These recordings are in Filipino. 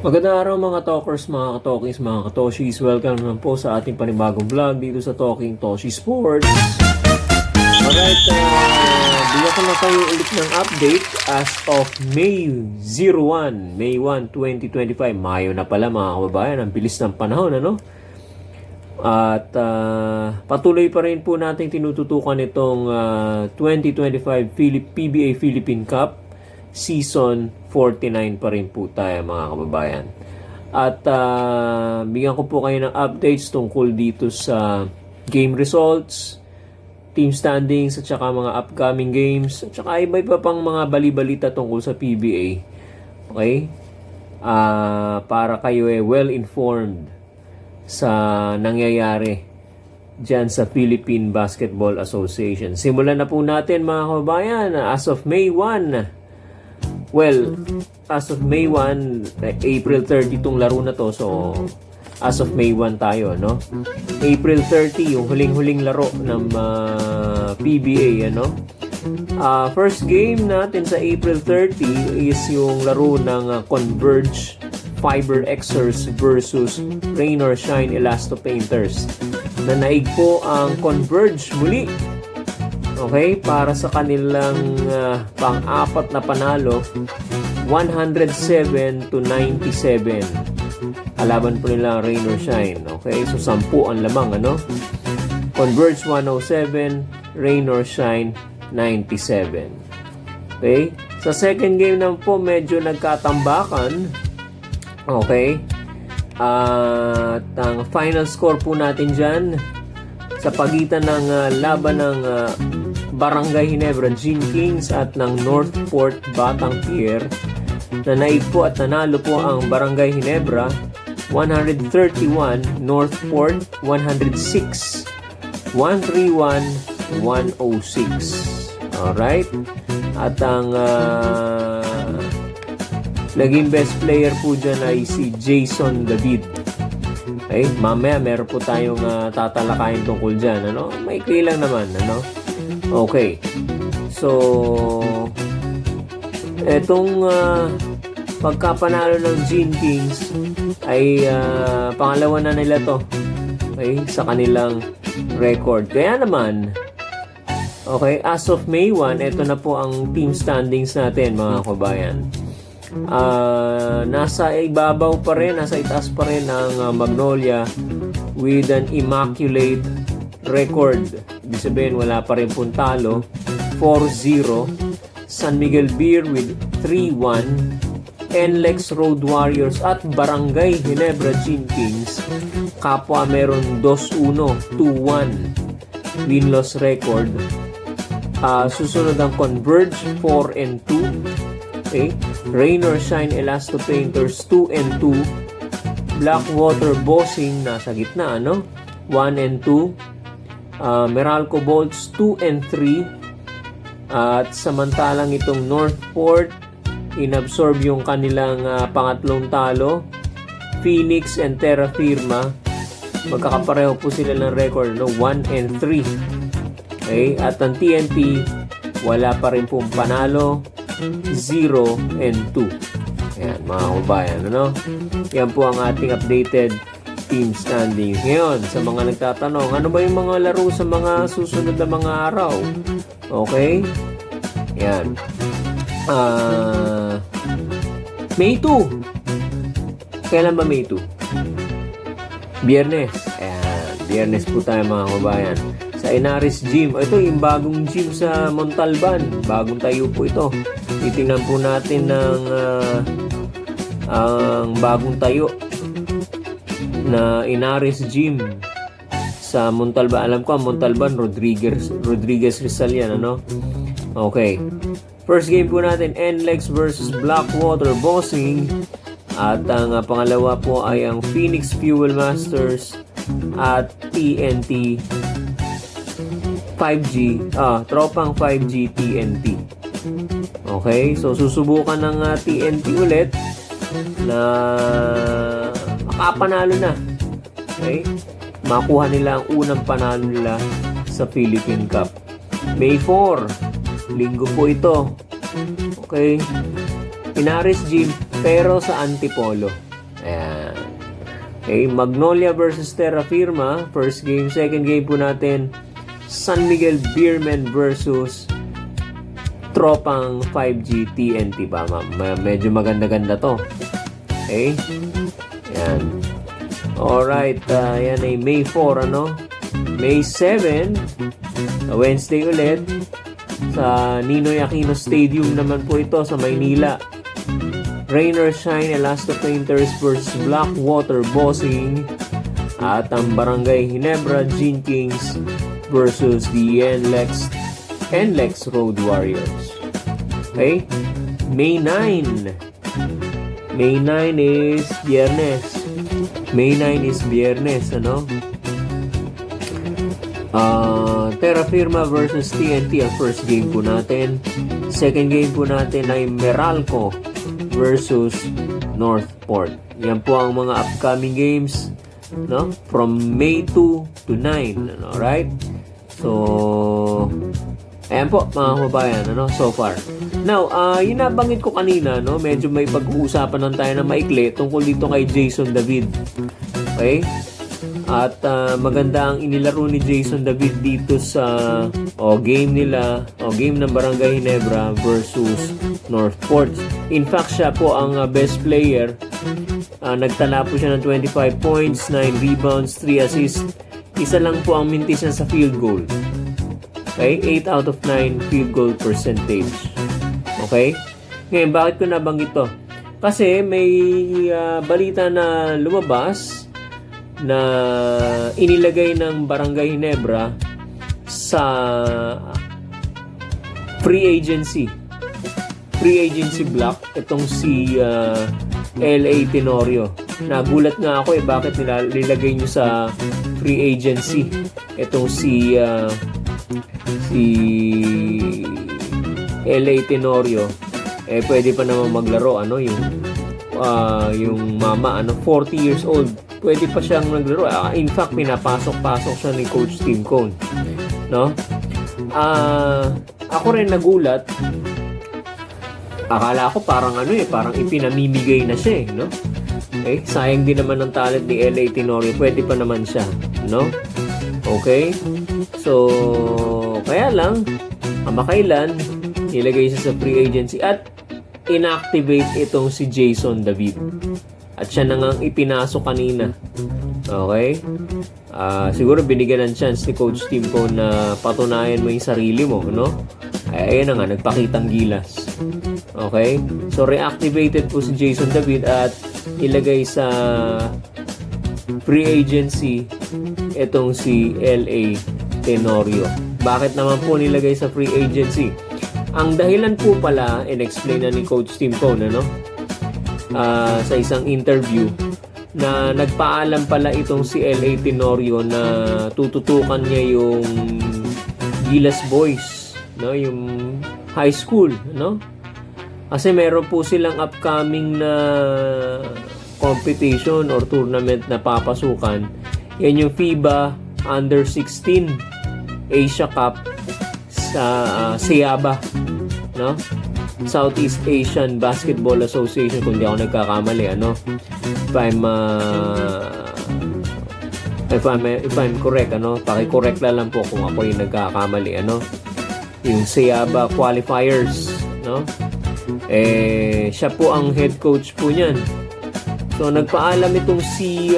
Magandang araw mga talkers, mga katokings, mga katoshis. Welcome naman po sa ating panibagong vlog dito sa Talking Toshi Sports. Alright, bigyan ko na kayo ulit ng update as of May 1, 2025. Mayo na pala mga kababayan, ang bilis ng panahon, ano? At patuloy pa rin po natin tinututukan itong 2025 PBA Philippine Cup Season 49 pa rin po tayo mga kababayan. At bigyan ko po kayo ng updates tungkol dito sa game results, team standings, at saka mga upcoming games, at saka iba-iba pang mga bali-balita tungkol sa PBA. Okay? Para kayo well-informed sa nangyayari dyan sa Philippine Basketball Association. Simulan na po natin mga kababayan as of May 1. Well, as of May 1, April 30 itong laro na to. So, as of May 1 tayo, no? April 30, yung huling-huling laro ng PBA, ano? First game natin sa April 30 is yung laro ng Converge Fiber Xers versus Rain or Shine Elasto Painters. Nanaig po ang Converge muli. Okay, para sa kanilang pang-apat na panalo, 107-97. Kalaban po nila Rain or Shine. Okay, so 10 ang lamang, ano? Converge 107, Rain or Shine 97. Okay, sa second game naman po medyo nagkatambakan. Okay, at ang final score po natin dyan sa pagitan ng laban ng Barangay Ginebra Gene Kings at ng Northport Batang Pier. Nanaig po at nanalo po ang Barangay Ginebra 131, Northport 106, 131-106. Alright? At ang naging best player po dyan ay si Jason David. Okay, mamaya meron po tayong tatalakayin tungkol dyan, ano? Maikli lang naman, ano? Okay. So, etong pagkapanalo ng Gene Kings ay pangalawa na nila to. Okay, sa kanilang record. Kaya naman, okay, as of May 1, ito na po ang team standings natin, mga kabayan. Nasa ibabaw pa rin, nasa itaas pa rin ang Magnolia with an immaculate record. Ibig sabihin, wala pa rin puntalo. 4-0. San Miguel Beer with 3-1. NLEX Road Warriors at Barangay Ginebra Gene Kings. Kapwa meron 2-1. 2-1 win-loss record. Susunod ang Converge 4-2. Okay. Rain or Shine Elasto Painters 2-2. Blackwater Bossing nasa gitna, ano? 1-2. Meralco Bolts 2-3. At samantalang itong Northport inabsorb yung kanilang pangatlong talo. Phoenix and Terra Firma magkakapareho po sila ng record, no? 1-3. Okay. At ang TNT wala pa rin pong panalo, 0-2. Ayan, mga kabayan, ano? Yan po ang ating updated team standings. Ngayon, sa mga nagtatanong, ano ba yung mga laro sa mga susunod na mga araw? Okay? Yan. May 2. Kailan ba May 2? Biyernes. Ayan, Biyernes po tayo, mga kabayan. Sa Inaris Gym. Ito yung bagong gym sa Montalban. Bagong tayo po ito. Titingnan po natin ng ang bagong tayo na Inaris Gym sa Montalban. Alam ko, Montalban, Rodriguez Rizal yan, ano? Okay. First game po natin, NLEX versus Blackwater Bossing. At ang pangalawa po ay ang Phoenix Fuel Masters at TNT 5G, tropang 5G TNT. Okay, so susubukan ng TNT ulit na makapanalo na. Okay, makuha nila ang unang panalo nila sa Philippine Cup. May 4, linggo po ito. Okay, Inaris Gym pero sa Antipolo. Ayan. Okay, Magnolia versus Terra Firma. First game. Second game po natin, San Miguel Beermen versus Tropang 5G TNT ba, ma'am? Medyo maganda-ganda to. Okay? Ayan. Alright, yan ay May 4, ano? May 7, Wednesday ulit, sa Ninoy Aquino Stadium naman po ito sa Maynila. Rain or Shine, Elasto Painters versus Blackwater Bossing. At ang Barangay Ginebra Gene Kings versus the NLEX Road Warriors. Okay? May 9. May 9 is Biyernes. May 9 is Biyernes, ano? Terra Firma versus TNT ang first game po natin. Second game po natin ay Meralco versus Northport. Yan po ang mga upcoming games, no? From May 2 to 9, ano? Right? So, ayan po mga kababayan, ano? So far. Now, yung nabanggit ko kanina, no? Medyo may pag-uusapan lang tayo na maikli tungkol dito kay Jason David. Okay? At maganda ang inilaro ni Jason David dito sa game nila, game ng Barangay Ginebra versus Northport. In fact, siya po ang best player. Nagtala po siya ng 25 points, 9 rebounds, 3 assists. Isa lang po ang mintis niya sa field goal. Okay? 8 out of 9 field goal percentage. Okay? Ngayon, bakit ko nabanggit to? Kasi may balita na lumabas na inilagay ng Barangay Ginebra sa free agency block itong si LA Tenorio. Nagulat nga ako bakit nilagay nyo sa free agency itong si LA Tenorio. Pwede pa naman maglaro, ano, yung mama, 40 years old, pwede pa siyang naglaro. In fact, pinapasok-pasok siya ni Coach Tim Cone, no? Ako rin nagulat. Akala ko parang parang ipinamimigay na siya, no? Okay, sayang din naman ng talent ni LA Tenorio. Pwede pa naman siya, no? Okay? So, kaya lang, kamakailan, nilagay siya sa free agency at inactivate itong si Jason David. At siya na ngang ipinasok kanina. Okay? Siguro binigyan ng chance ni Coach Tim Cone na patunayan mo yung sarili mo, no? Ayan na nga, nagpakitang gilas. Okay? So, reactivated po si Jason David at ilagay sa free agency itong si LA Tenorio. Bakit naman po nilagay sa free agency? Ang dahilan po pala, in-explain na ni Coach Tim Cone, ano? Sa isang interview, na nagpaalam pala itong si LA Tenorio na tututukan niya yung Gilas Boys, no? Yung high school, no? Kasi meron po silang upcoming na competition or tournament na papasukan. Yan yung FIBA Under-16 Asia Cup sa Seaba, no? Southeast Asian Basketball Association, kung di ako nagkakamali, ano? If I'm correct, ano? Paki-correct lang po kung ako yung nagkakamali, ano? Yung Seaba qualifiers, no? Siya po ang head coach po niyan. So, nagpaalam itong si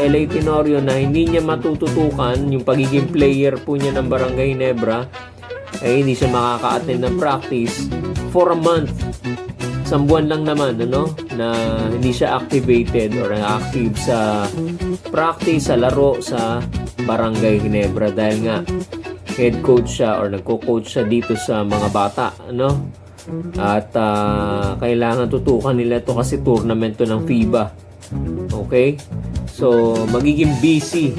LA Tenorio na hindi niya matututukan yung pagiging player po niya ng Barangay Ginebra. Hindi siya makaka-attend ng practice for a month. Isang buwan lang naman, ano, na hindi siya activated or active sa practice, sa laro sa Barangay Ginebra dahil nga head coach siya or nagko-coach siya dito sa mga bata, ano? At kailangan tutukan nila ito kasi tournament to ng FIBA. Okay? So, magiging busy.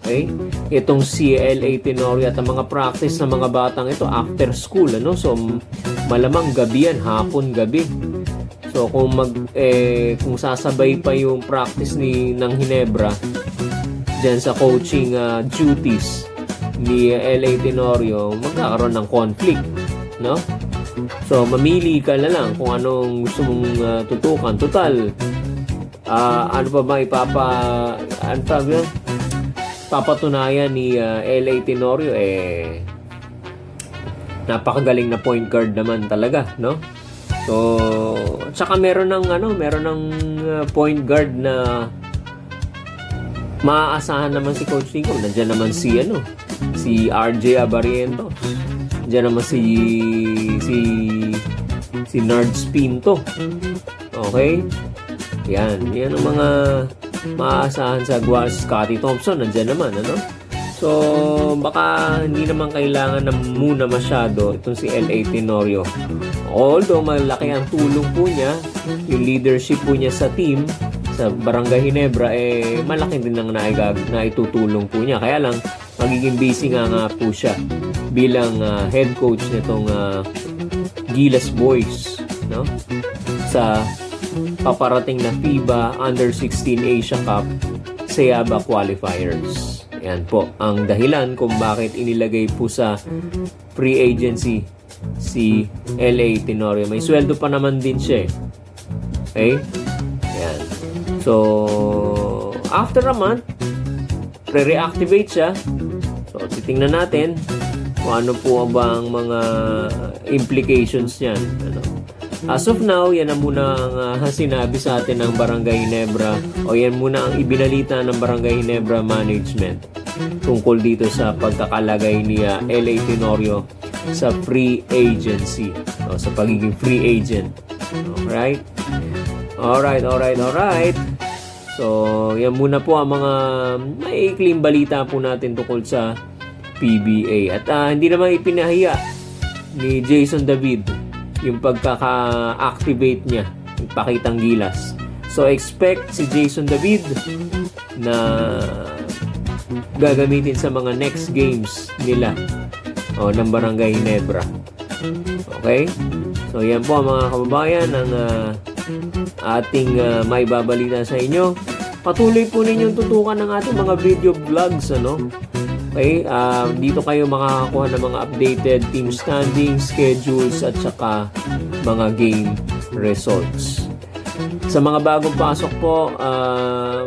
Okay? Itong si LA Tenorio at ang mga practice ng mga batang ito after school, ano? So, malamang gabi yan, hapon, gabi. So, kung sasabay pa yung practice ng Ginebra diyan sa coaching duties ni LA Tenorio, magkakaroon ng conflict, no? So, mamili ka na lang kung anong gusto mong tutukan. Total, Ano pa ba ano pa ba? Papatunayan ni L.A. Tenorio napakagaling na point guard naman talaga, no? So, tsaka meron ng point guard na maaasahan naman si Coach Nico. Nandiyan naman si RJ Abarientos. Nandiyan naman si Nards Pinto. Okay? Yan ang mga maaasahan sa Scottie Thompson. Nandiyan naman, ano? So, baka hindi naman kailangan na muna masyado itong si L.A. Tenorio. Although malaki ang tulong po niya, yung leadership po niya sa team, sa Barangay Ginebra, malaki din ang naitutulong po niya. Kaya lang, magiging busy nga po siya bilang head coach nitong Gilas Boys, no? Sa paparating na FIBA Under-16 Asia Cup Seaba Qualifiers. Yan po ang dahilan kung bakit inilagay po sa free agency si L.A. Tenorio. May sweldo pa naman din siya. Okay? Yan. So, after a month, re-reactivate siya. So, titingnan natin kung ano po ba ang mga implications niyan. As of now, yan na muna ang sinabi sa atin ng Barangay Ginebra o yan muna ang ibinalita ng Barangay Ginebra Management tungkol dito sa pagkakalagay ni L.A. Tenorio sa free agency o sa pagiging free agent. Alright? Alright. So, yan muna po ang mga maikling balita po natin tungkol sa PBA. At hindi naman ipinahiya ni Jason David yung pagkaka-activate niya, yung pakitang gilas. So, expect si Jason David na gagamitin sa mga next games nila ng Barangay Ginebra. Okay? So, yan po mga kababayan ang ating maibabalita sa inyo. Patuloy po ninyong tutukan ng ating mga video vlogs, Okay, dito kayo makakakuha ng mga updated team standings, schedules, at saka mga game results. Sa mga bagong pasok po,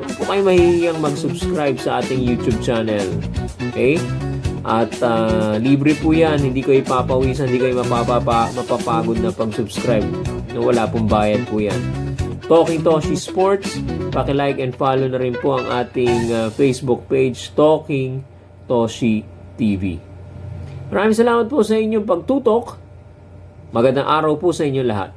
po kayo mahihiyang mag-subscribe sa ating YouTube channel. Okay? At libre po yan, hindi kayo ipapawisan, hindi kayo mapapagod na pag-subscribe. Wala pong bayad po yan. Talking Toshi Sports, paki-like and follow na rin po ang ating Facebook page, Talking Toshi TV. Maraming salamat po sa inyong pagtutok. Magandang araw po sa inyo lahat.